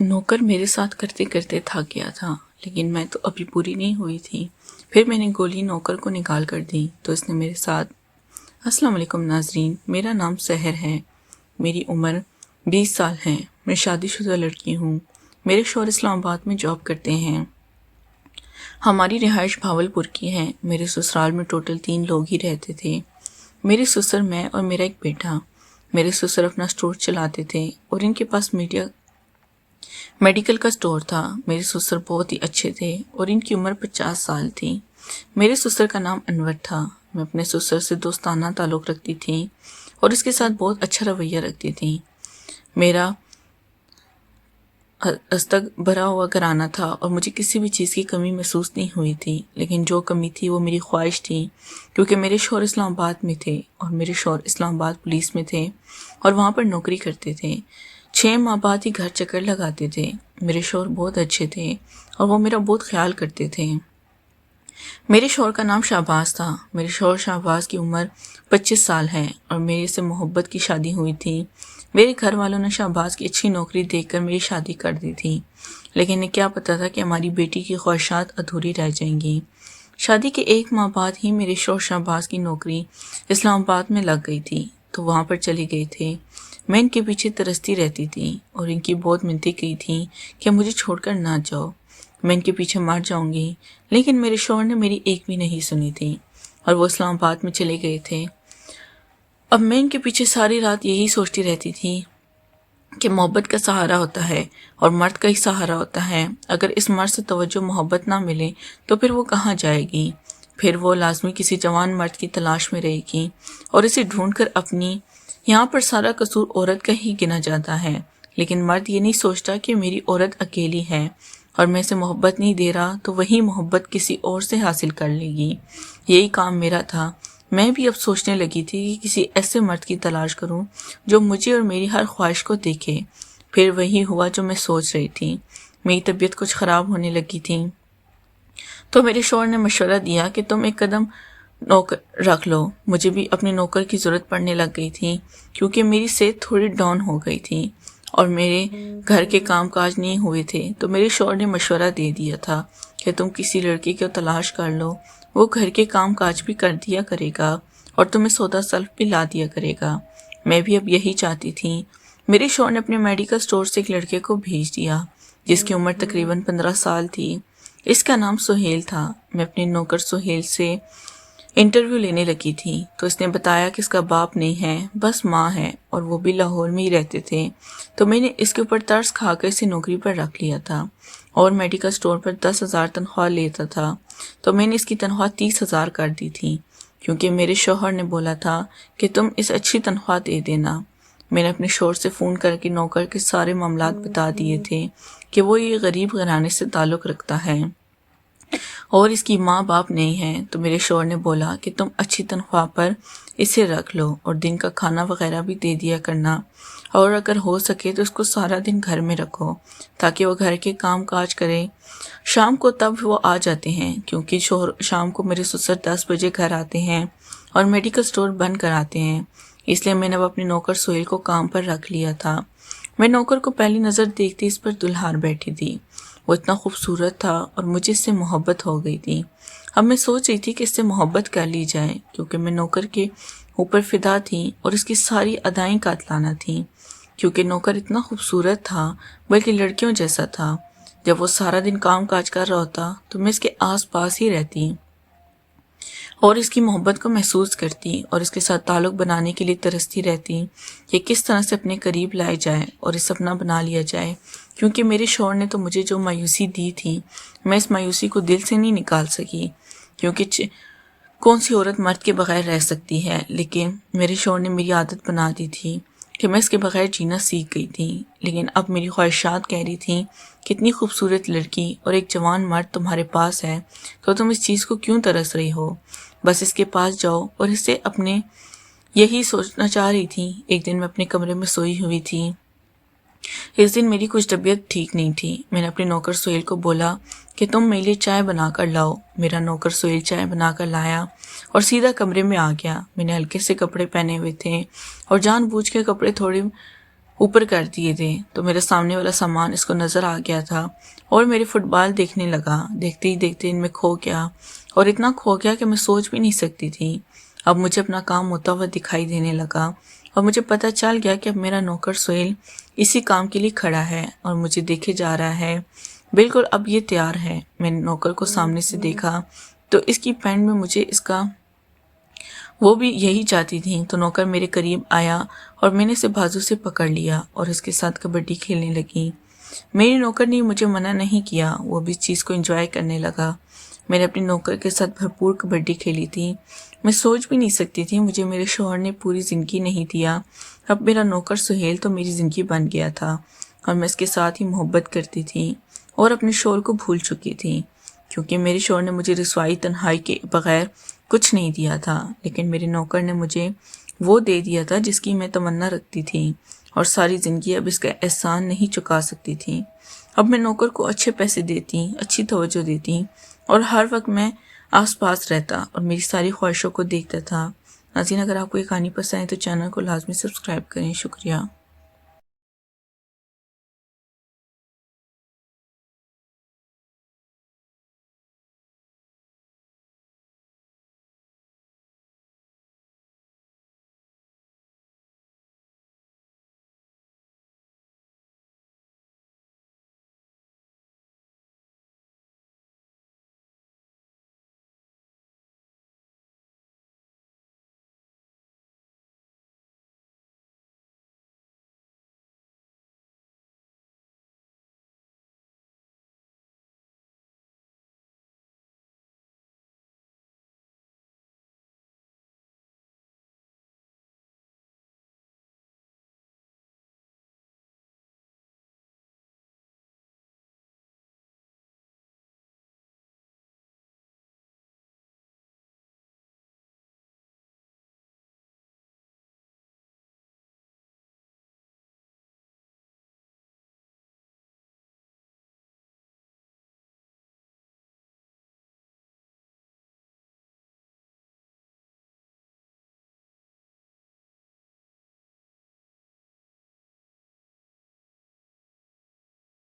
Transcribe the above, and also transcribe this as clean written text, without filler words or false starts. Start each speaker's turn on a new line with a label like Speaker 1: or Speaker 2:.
Speaker 1: نوکر میرے ساتھ کرتے کرتے تھک گیا تھا، لیکن میں تو ابھی پوری نہیں ہوئی تھی۔ پھر میں نے گولی نوکر کو نکال کر دی تو اس نے میرے ساتھ السلام علیکم ناظرین، میرا نام سحر ہے، میری عمر 20 سال ہے، میں شادی شدہ لڑکی ہوں، میرے شوہر اسلام آباد میں جاب کرتے ہیں، ہماری رہائش بھاولپور کی ہے، میرے سسرال میں ٹوٹل 3 لوگ ہی رہتے تھے، میرے سسر، میں اور میرا ایک بیٹا۔ میرے سسر اپنا سٹور چلاتے تھے اور ان کے پاس میڈیکل کا سٹور تھا۔ میرے سسر بہت ہی اچھے تھے اور ان کی عمر 50 سال تھی۔ میرے سسر کا نام انور تھا۔ میں اپنے سسر سے دوستانہ تعلق رکھتی تھی اور اس کے ساتھ بہت اچھا رویہ رکھتی تھی۔ میرا ہستگ بھرا ہوا گھرانہ تھا اور مجھے کسی بھی چیز کی کمی محسوس نہیں ہوئی تھی، لیکن جو کمی تھی وہ میری خواہش تھی، کیونکہ میرے شوہر اسلام آباد میں تھے اور میرے شوہر اسلام آباد پولیس میں تھے اور وہاں پر نوکری کرتے تھے۔ 6 ماہ بعد ہی گھر چکر لگاتے تھے۔ میرے شوہر بہت اچھے تھے اور وہ میرا بہت خیال کرتے تھے۔ میرے شوہر کا نام شہباز تھا۔ میرے شوہر شہباز کی عمر 25 سال ہے اور میرے سے محبت کی شادی ہوئی تھی۔ میرے گھر والوں نے شہباز کی اچھی نوکری دیکھ کر میری شادی کر دی تھی، لیکن انہیں کیا پتا تھا کہ ہماری بیٹی کی خواہشات ادھوری رہ جائیں گی۔ شادی کے 1 ماہ بعد ہی میرے شوہر شہباز کی نوکری اسلام آباد میں لگ گئی تھی تو وہاں پر چلے گئے تھے۔ میں ان کے پیچھے ترستی رہتی تھی اور ان کی بہت منتیں کی تھیں کہ مجھے چھوڑ کر نہ جاؤ، میں ان کے پیچھے مر جاؤں گی، لیکن میرے شوہر نے میری ایک بھی نہیں سنی تھی اور وہ اسلام آباد میں چلے گئے تھے۔ اب میں ان کے پیچھے ساری رات یہی سوچتی رہتی تھی کہ محبت کا سہارا ہوتا ہے اور مرد کا ہی سہارا ہوتا ہے۔ اگر اس مرد سے توجہ محبت نہ ملے تو پھر وہ کہاں جائے گی؟ پھر وہ لازمی کسی جوان مرد کی تلاش میں رہے گی اور اسے ڈھونڈ کر اپنی یہاں پر سارا قصور عورت کا ہی گنا جاتا ہے، لیکن مرد یہ نہیں سوچتا کہ میری عورت اکیلی ہے اور میں اسے محبت نہیں دے رہا تو وہی محبت کسی اور سے حاصل کر لے گی۔ یہی کام میرا تھا۔ میں بھی اب سوچنے لگی تھی کہ کسی ایسے مرد کی تلاش کروں جو مجھے اور میری ہر خواہش کو دیکھے۔ پھر وہی ہوا جو میں سوچ رہی تھی۔ میری طبیعت کچھ خراب ہونے لگی تھی تو میرے شوہر نے مشورہ دیا کہ تم ایک قدم نوکر رکھ لو۔ مجھے بھی اپنے نوکر کی ضرورت پڑنے لگ گئی تھی کیونکہ میری صحت تھوڑی ڈاؤن ہو گئی تھی اور میرے گھر کے کام کاج نہیں ہوئے تھے، تو میرے شوہر نے مشورہ دے دیا تھا کہ تم کسی لڑکی کو تلاش کر لو، وہ گھر کے کام کاج بھی کر دیا کرے گا اور تمہیں سودا سلف بھی لا دیا کرے گا۔ میں بھی اب یہی چاہتی تھی۔ میرے شوہر نے اپنے میڈیکل سٹور سے ایک لڑکے کو بھیج دیا جس کی عمر تقریباً 15 سال تھی۔ اس کا نام سہیل تھا۔ میں اپنے نوکر سہیل سے انٹرویو لینے لگی تھی تو اس نے بتایا کہ اس کا باپ نہیں ہے، بس ماں ہے اور وہ بھی لاہور میں ہی رہتے تھے، تو میں نے اس کے اوپر ترس کھا کر اسے نوکری پر رکھ لیا تھا اور میڈیکل سٹور پر 10,000 تنخواہ لیتا تھا، تو میں نے اس کی تنخواہ 30,000 کر دی تھی کیونکہ میرے شوہر نے بولا تھا کہ تم اس اچھی تنخواہ دے دینا۔ میں نے اپنے شوہر سے فون کر کے نوکر کے سارے معاملات بتا دیے تھے کہ وہ یہ غریب گھرانے سے تعلق رکھتا ہے اور اس کی ماں باپ نہیں ہے، تو میرے شوہر نے بولا کہ تم اچھی تنخواہ پر اسے رکھ لو اور دن کا کھانا وغیرہ بھی دے دیا کرنا، اور اگر ہو سکے تو اس کو سارا دن گھر میں رکھو تاکہ وہ گھر کے کام کاج کرے۔ شام کو تب وہ آ جاتے ہیں کیونکہ شام کو میرے سسر 10 بجے گھر آتے ہیں اور میڈیکل سٹور بند کراتے ہیں، اس لیے میں نے اب اپنے نوکر سہیل کو کام پر رکھ لیا تھا۔ میں نوکر کو پہلی نظر دیکھتی اس پر دلہار بیٹھی تھی۔ وہ اتنا خوبصورت تھا اور مجھے اس سے محبت ہو گئی تھی۔ اب میں سوچ رہی تھی کہ اس سے محبت کر لی جائے کیونکہ میں نوکر کے اوپر فدا تھی اور اس کی ساری ادائیں قاتلانہ تھیں، کیونکہ نوکر اتنا خوبصورت تھا بلکہ لڑکیوں جیسا تھا۔ جب وہ سارا دن کام کاج کر رہا ہوتا تو میں اس کے آس پاس ہی رہتی اور اس کی محبت کو محسوس کرتی اور اس کے ساتھ تعلق بنانے کے لیے ترستی رہتی کہ کس طرح سے اپنے قریب لائے جائے اور اسے اپنا بنا لیا جائے، کیونکہ میرے شوہر نے تو مجھے جو مایوسی دی تھی میں اس مایوسی کو دل سے نہیں نکال سکی، کیونکہ کون سی عورت مرد کے بغیر رہ سکتی ہے، لیکن میرے شوہر نے میری عادت بنا دی تھی کہ میں اس کے بغیر جینا سیکھ گئی تھی۔ لیکن اب میری خواہشات کہہ رہی تھیں کہ اتنی خوبصورت لڑکی اور ایک جوان مرد تمہارے پاس ہے تو تم اس چیز کو کیوں ترس رہی ہو؟ بس اس کے پاس جاؤ اور اسے اپنے یہی سوچنا چاہ رہی تھی۔ ایک دن میں اپنے کمرے میں سوئی ہوئی تھی۔ اس دن میری کچھ طبیعت ٹھیک نہیں تھی۔ میں نے اپنے نوکر سہیل کو بولا کہ تم میرے لیے چائے بنا کر لاؤ۔ میرا نوکر سہیل چائے بنا کر لایا اور سیدھا کمرے میں آ گیا۔ میں نے ہلکے سے کپڑے پہنے ہوئے تھے اور جان بوجھ کے کپڑے تھوڑے اوپر کر دیے تھے تو میرا سامنے والا سامان اس کو نظر آ گیا تھا اور میرے فٹ بال دیکھنے لگا. دیکھتے ہی دیکھتے ان میں کھو گیا اور اتنا کھو گیا کہ میں سوچ بھی نہیں سکتی تھی. اب مجھے اپنا کام ہوتا ہوا دکھائی دینے لگا اور مجھے پتہ چل گیا کہ اب میرا نوکر سہیل اسی کام کے لیے کھڑا ہے اور مجھے دیکھے جا رہا ہے. بالکل اب یہ تیار ہے. میں نے نوکر کو سامنے سے دیکھا تو اس کی پینٹ میں مجھے اس کا وہ بھی یہی چاہتی تھی. تو نوکر میرے قریب آیا اور میں نے اسے بازو سے پکڑ لیا اور اس کے ساتھ کبڈی کھیلنے لگی. میری نوکر نے مجھے منع نہیں کیا، وہ بھی اس چیز کو انجوائے کرنے لگا. میں نے اپنی نوکر کے ساتھ بھرپور کبڈی کھیلی تھی. میں سوچ بھی نہیں سکتی تھی، مجھے میرے شوہر نے پوری زندگی نہیں دیا، اب میرا نوکر سہیل تو میری زندگی بن گیا تھا اور میں اس کے ساتھ ہی محبت کرتی تھی اور اپنے شوہر کو بھول چکی تھی، کیونکہ میرے شوہر نے مجھے رسوائی تنہائی کے بغیر کچھ نہیں دیا تھا، لیکن میرے نوکر نے مجھے وہ دے دیا تھا جس کی میں تمنا رکھتی تھی اور ساری زندگی اب اس کا احسان نہیں چکا سکتی تھی. اب میں نوکر کو اچھے پیسے دیتی، اچھی توجہ دیتی اور ہر وقت میں آس پاس رہتا اور میری ساری خواہشوں کو دیکھتا تھا. ناظرین، اگر آپ کو یہ کہانی پسند ہے تو چینل کو لازمی سبسکرائب کریں. شکریہ.